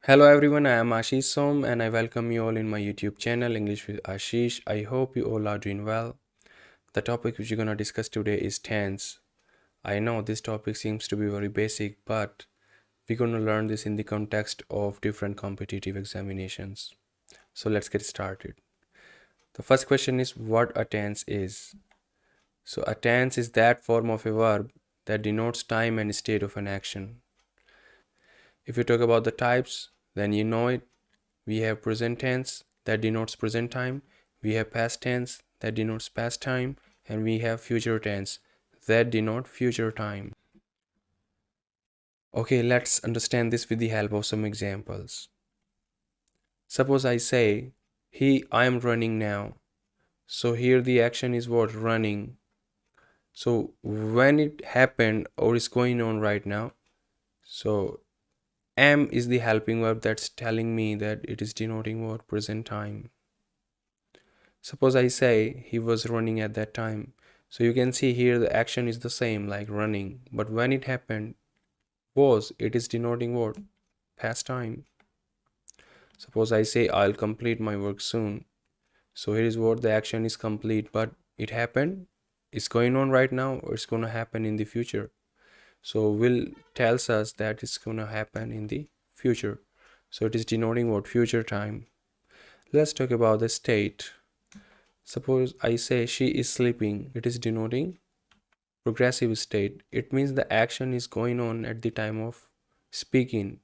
Hello everyone, I am Ashish Som and I welcome you all in my YouTube channel English with Ashish. I hope you all are doing well. The topic which we're gonna discuss today is tense. I know this topic seems to be very basic, but we're gonna learn this in the context of different competitive examinations. So let's get started. The first question is what a tense is. So a tense is that form of a verb that denotes time and state of an action. If you talk about the types, then you know it. We have present tense that denotes present time, we have past tense that denotes past time, and we have future tense that denote future time. Okay, let's understand this with the help of some examples. Suppose I say, I am running now. So here the action is what? Running. So when it happened or is going on right now, so am is the helping verb that's telling me that it is denoting what? Present time. Suppose I say he was running at that time. So you can see here the action is the same like running, but when it happened it is denoting what? Past time. Suppose I say I'll complete my work soon. So here is what the action is complete, but it happened, it's going on right now, or it's going to happen in the future. So will tells us that it's going to happen in the future. So it is denoting what? Future time. Let's talk about the state. Suppose I say she is sleeping, it is denoting progressive state. It means the action is going on at the time of speaking.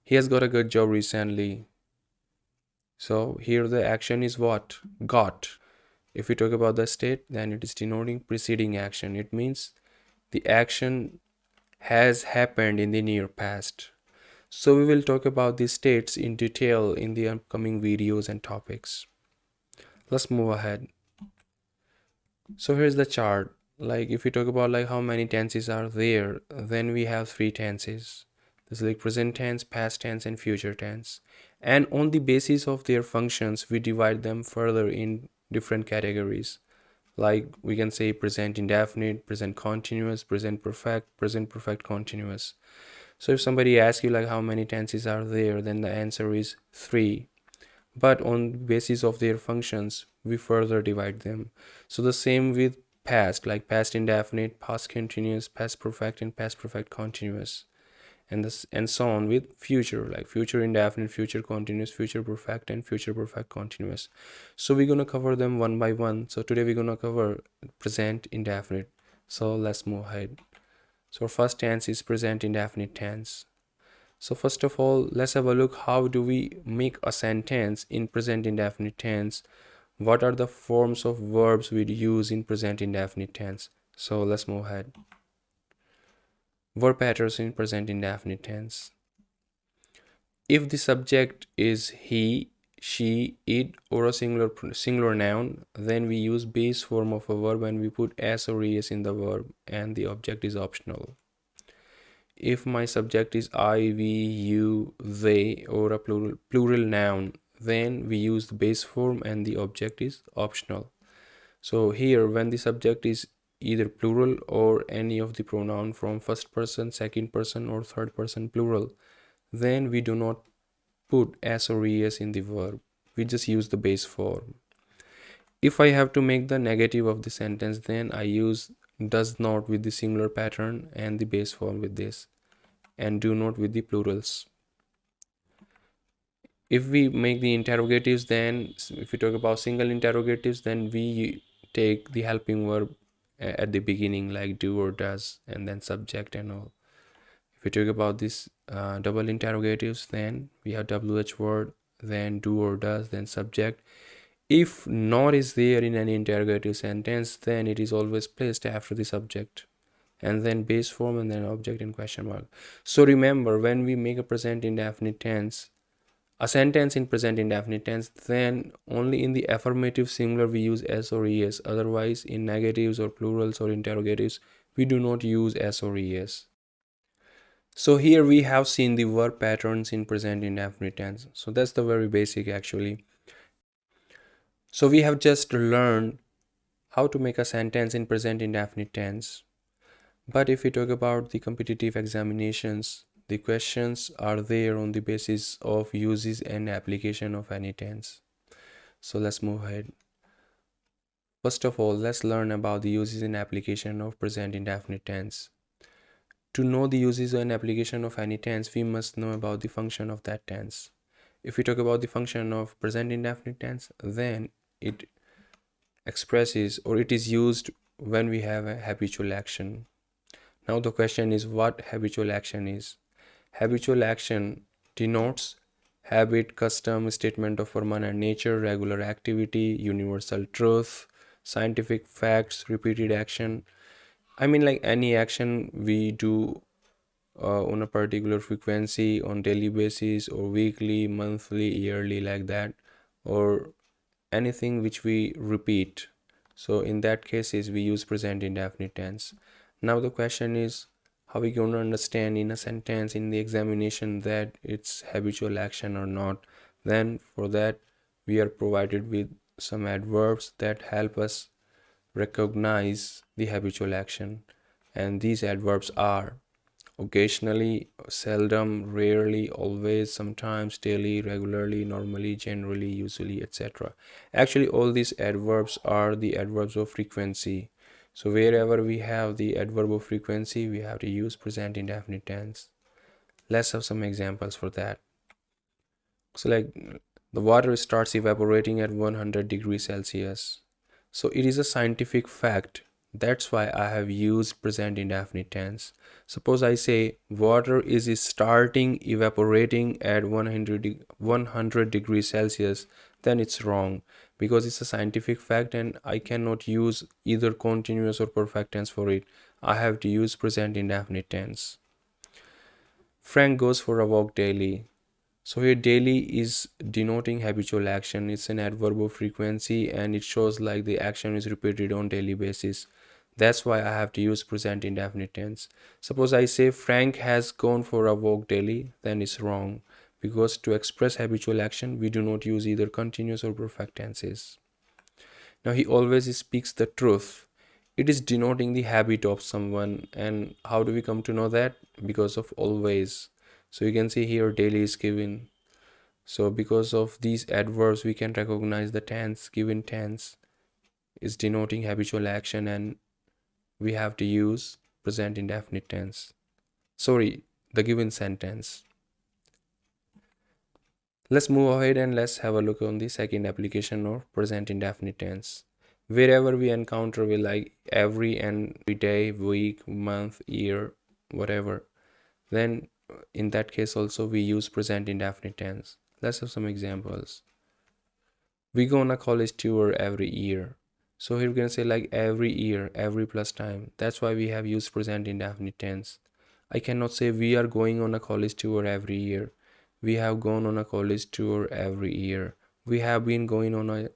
He has got a good job recently. So here the action is what? Got. If we talk about the state, then it is denoting preceding action. It means the action has happened in the near past. So we will talk about these states in detail in the upcoming videos and topics. Let's move ahead. So here's the chart. Like if we talk about like how many tenses are there, then we have three tenses. This is like present tense, past tense, and future tense. And on the basis of their functions, we divide them further in different categories. Like we can say present indefinite, present continuous, present perfect continuous. So if somebody asks you like how many tenses are there, then the answer is three, but on basis of their functions we further divide them. So the same with past, like past indefinite, past continuous, past perfect, and past perfect continuous, and this and so on with future, like future indefinite, future continuous, future perfect, and future perfect continuous. So we're going to cover them one by one. So today we're going to cover present indefinite. So let's move ahead. So first tense is present indefinite tense. So first of all, let's have a look how do we make a sentence in present indefinite tense. What are the forms of verbs we use in present indefinite tense? So let's move ahead. Verb patterns in present indefinite tense. If the subject is he, she, it, or a singular noun, then we use base form of a verb and we put s or es in the verb, and the object is optional. If my subject is I, we, you, they, or a plural noun, then we use the base form and the object is optional. So here when the subject is either plural or any of the pronoun from first person, second person, or third person plural, then we do not put s or es in the verb. We just use the base form. If I have to make the negative of the sentence, then I use does not with the singular pattern and the base form with this, and do not with the plurals. If we make the interrogatives, then if we talk about single interrogatives, then we take the helping verb at the beginning, like do or does, and then subject and all. If we talk about this double interrogatives, then we have wh word, then do or does, then subject. If not is there in any interrogative sentence, then it is always placed after the subject, and then base form, and then object and question mark. So remember, when we make a present indefinite tense, a sentence in present indefinite tense, then only in the affirmative singular we use s or es. Otherwise, in negatives or plurals or interrogatives, we do not use s or es. So here we have seen the verb patterns in present indefinite tense. So that's the very basic actually. So we have just learned how to make a sentence in present indefinite tense. But if we talk about the competitive examinations, The questions are there on the basis of uses and application of any tense. So let's move ahead. First of all, let's learn about the uses and application of present indefinite tense. To know the uses and application of any tense, we must know about the function of that tense. If we talk about the function of present indefinite tense, then it expresses or it is used when we have a habitual action. Now the question is what habitual action is. Habitual action denotes habit, custom, statement of permanent nature, regular activity, universal truth, scientific facts, repeated action. I mean, like any action we do on a particular frequency on daily basis or weekly, monthly, yearly, like that, or anything which we repeat. So in that cases we use present indefinite tense. Now the question is how we going to understand in a sentence in the examination that it's habitual action or not. Then for that we are provided with some adverbs that help us recognize the habitual action, and these adverbs are occasionally, seldom, rarely, always, sometimes, daily, regularly, normally, generally, usually, etc. Actually, all these adverbs are the adverbs of frequency. So wherever we have the adverb of frequency, we have to use present indefinite tense. Let's have some examples for that. So like the water starts evaporating at 100 degrees Celsius. So it is a scientific fact. That's why I have used present indefinite tense. Suppose I say water is starting evaporating at 100 degrees Celsius, then it's wrong because it's a scientific fact and I cannot use either continuous or perfect tense for it. I have to use present indefinite tense. Frank goes for a walk daily. So here daily is denoting habitual action. It's an adverb of frequency and it shows like the action is repeated on daily basis. That's why I have to use present indefinite tense. Suppose I say Frank has gone for a walk daily, then it's wrong because to express habitual action we do not use either continuous or perfect tenses. Now he always speaks the truth. It is denoting the habit of someone, and how do we come to know that? Because of always. So you can see here daily is given. So because of these adverbs we can recognize the tense. Given tense is denoting habitual action and we have to use present indefinite tense. Sorry, the given sentence. Let's move ahead and let's have a look on the second application of present indefinite tense. Wherever we encounter with like every and every day, week, month, year, whatever, then in that case also we use present indefinite tense. Let's have some examples. We go on a college tour every year. So here we're gonna say like every year, every plus time. That's why we have used present indefinite tense. I cannot say we are going on a college tour every year. We have gone on a college tour every year. We have been going on a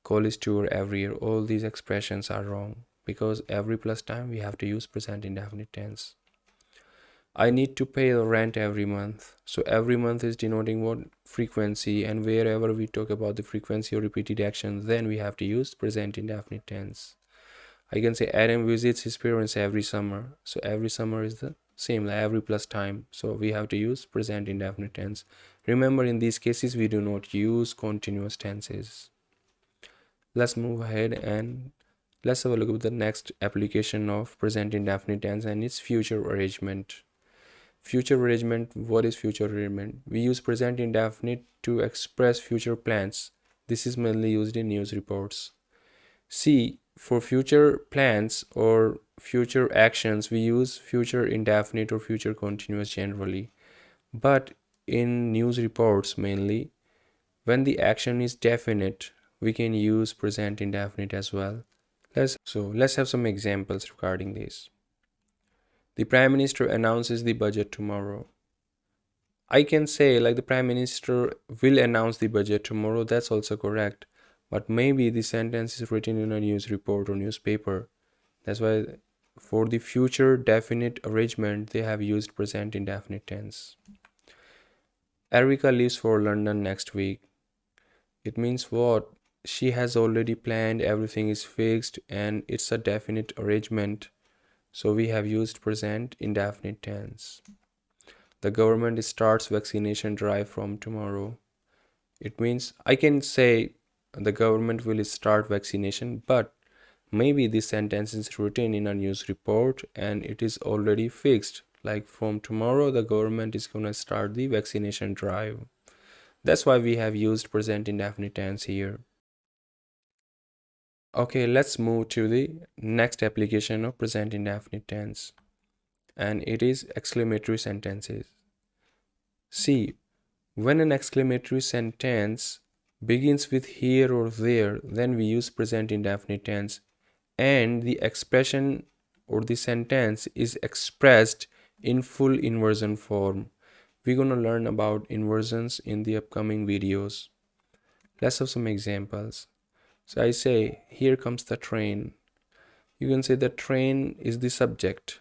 college tour every year. All these expressions are wrong because every plus time we have to use present indefinite tense. I need to pay the rent every month. So every month is denoting what? Frequency, and wherever we talk about the frequency or repeated actions, then we have to use present indefinite tense. I can say Adam visits his parents every summer. So every summer is the same, like every plus time. So we have to use present indefinite tense. Remember, in these cases, we do not use continuous tenses. Let's move ahead and let's have a look at the next application of present indefinite tense, and its future arrangement. Future arrangement. What is future arrangement? We use present indefinite to express future plans. This is mainly used in news reports. See, for future plans or future actions, we use future indefinite or future continuous generally. But in news reports mainly, when the action is definite, we can use present indefinite as well. Let's have some examples regarding this. The Prime Minister announces the budget tomorrow. I can say like the Prime Minister will announce the budget tomorrow, that's also correct. But maybe the sentence is written in a news report or newspaper. That's why for the future definite arrangement, they have used present indefinite tense. Erica leaves for London next week. It means what? She has already planned, everything is fixed, and it's a definite arrangement. So we have used present indefinite tense. The government starts vaccination drive from tomorrow. It means I can say the government will start vaccination, but maybe this sentence is written in a news report and it is already fixed. Like from tomorrow, the government is gonna start the vaccination drive. That's why we have used present indefinite tense here. Okay, let's move to the next application of present indefinite tense, and it is exclamatory sentences. See, when an exclamatory sentence begins with here or there, then we use present indefinite tense, and the expression or the sentence is expressed in full inversion form. We're going to learn about inversions in the upcoming videos. Let's have some examples. So I say, here comes the train. You can say the train is the subject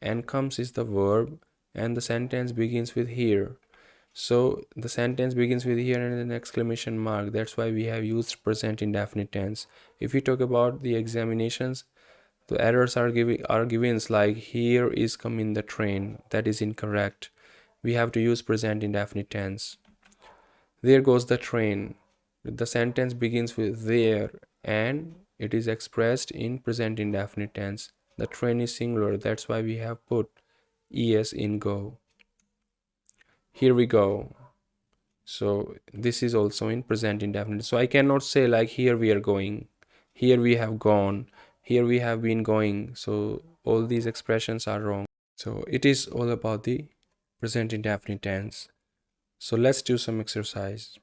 and comes is the verb and the sentence begins with here. So the sentence begins with here and an exclamation mark. That's why we have used present indefinite tense. If we talk about the examinations, the errors are given like here is coming the train. That is incorrect. We have to use present indefinite tense. There goes the train. The sentence begins with there and it is expressed in present indefinite tense. The train is singular. That's why we have put es in go. Here we go. So this is also in present indefinite. So I cannot say like here we are going, here we have gone, here we have been going. So all these expressions are wrong. So it is all about the present indefinite tense. So let's do some exercise.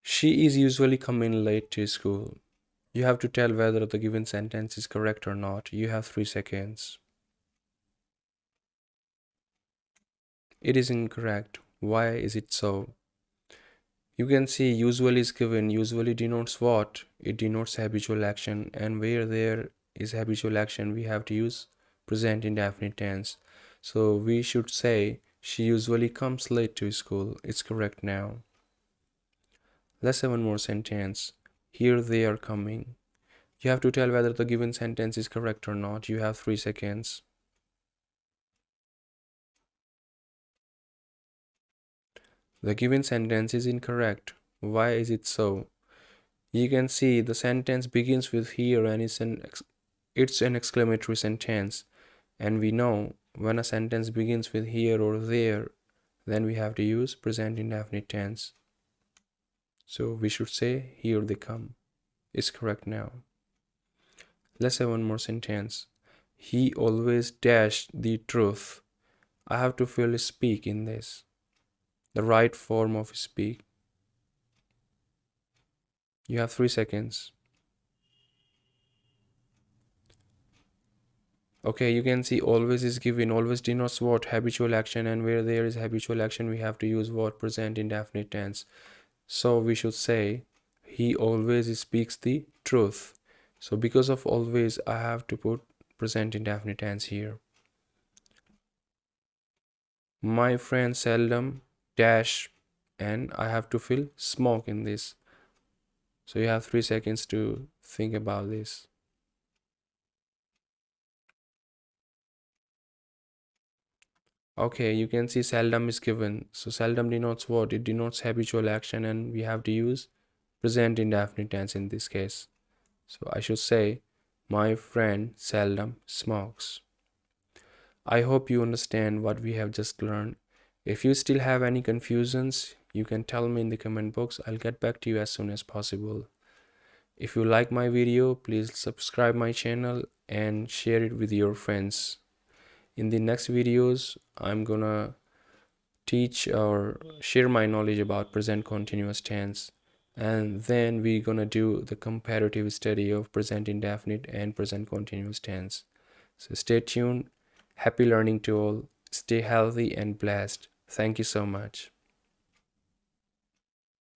She is usually coming late to school. You have to tell whether the given sentence is correct or not. You have 3 seconds. It is incorrect. Why is it so? You can see usually is given. Usually denotes what? It denotes habitual action, and where there is habitual action, we have to use present indefinite tense. So we should say she usually comes late to school. It's correct now. Let's have one more sentence. Here they are coming. You have to tell whether the given sentence is correct or not. You have 3 seconds. The given sentence is incorrect. Why is it so? You can see the sentence begins with here and it's an exclamatory sentence. And we know when a sentence begins with here or there, then we have to use present indefinite tense. So we should say here they come. It's correct now. Let's have one more sentence. He always dashed the truth. I have to fill speak in this. The right form of speak. You have 3 seconds. Okay, you can see always is given. Always denotes what? Habitual action, and where there is habitual action, we have to use what? Present indefinite tense. So we should say he always speaks the truth. So because of always, I have to put present indefinite tense here. My friend seldom dash, and I have to fill smoke in this. So you have 3 seconds to think about this. Okay, you can see seldom is given. So seldom denotes what? It denotes habitual action, and we have to use present indefinite tense in this case. So I should say, my friend seldom smokes. I hope you understand what we have just learned. If you still have any confusions, you can tell me in the comment box. I'll get back to you as soon as possible. If you like my video, please subscribe my channel and share it with your friends. In the next videos, I'm gonna teach or share my knowledge about present continuous tense, and then we're gonna do the comparative study of present indefinite and present continuous tense. So stay tuned. Happy learning to all. Stay healthy and blessed. Thank you so much.